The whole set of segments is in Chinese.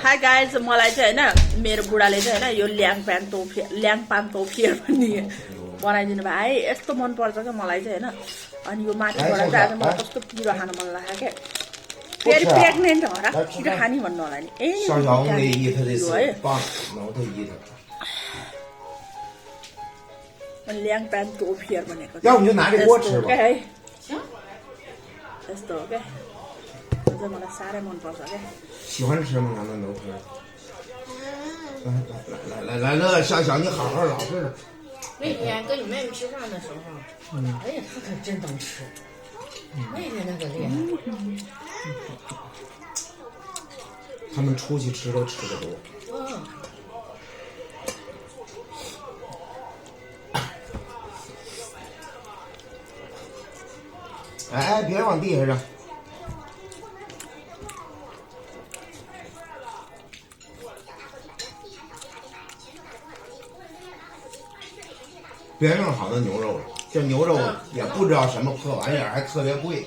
hi guys मलाई चाहिँ होइन मेरो बुढाले चाहिँ होइन यो ल्याङपान तोफियर पनि बनाइदिनु भयो है यस्तो मनपर्छ क्या मलाई चाहिँ होइन अनि यो माथिबाट चाहिँ आज मलाई कस्तो पिरो खानु मन लाग्यो क्या फेरि प्रेग्नेन्ट हो र पिरो खाने भन्नु होला नि ए ल्याङपान तोफियर भनेको है यस्तो हो क्या मलाई साह्रै मनपर्छ क्या喜欢吃吗？咱们都是。来乐，笑笑，你好好老实的。那天跟你妹妹吃饭的时候，哎呀，她可真能吃，那天那个厉害。他们出去吃都吃得多。哎，别往地下扔。别弄好的牛肉了，这牛肉也不知道什么破玩意儿，还特别贵，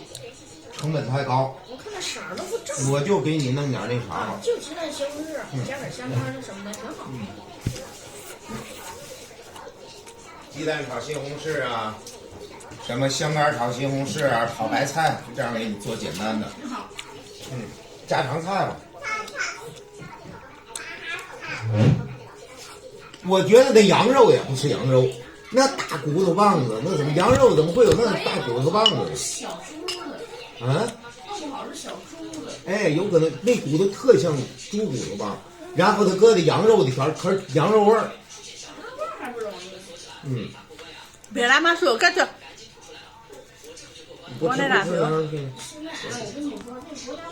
成本太高。我看那色儿都不正。我就给你弄点那啥。就鸡蛋西红柿，加点香干什么的挺好。鸡蛋炒西红柿啊，什么香干炒西红柿啊，炒白菜，这样给你做简单的。家常菜吧。我觉得那羊肉也不是羊肉。那大骨头棒子，那怎么羊肉怎么会有那大骨头棒子？小猪子。啊？最好是小猪子。哎，有可能那骨头特像猪骨头棒，然后他搁的羊肉的条，可是羊肉味儿。羊肉味儿还不容易。别拉马说，干这。我来拿。现在，我跟你说，那不要。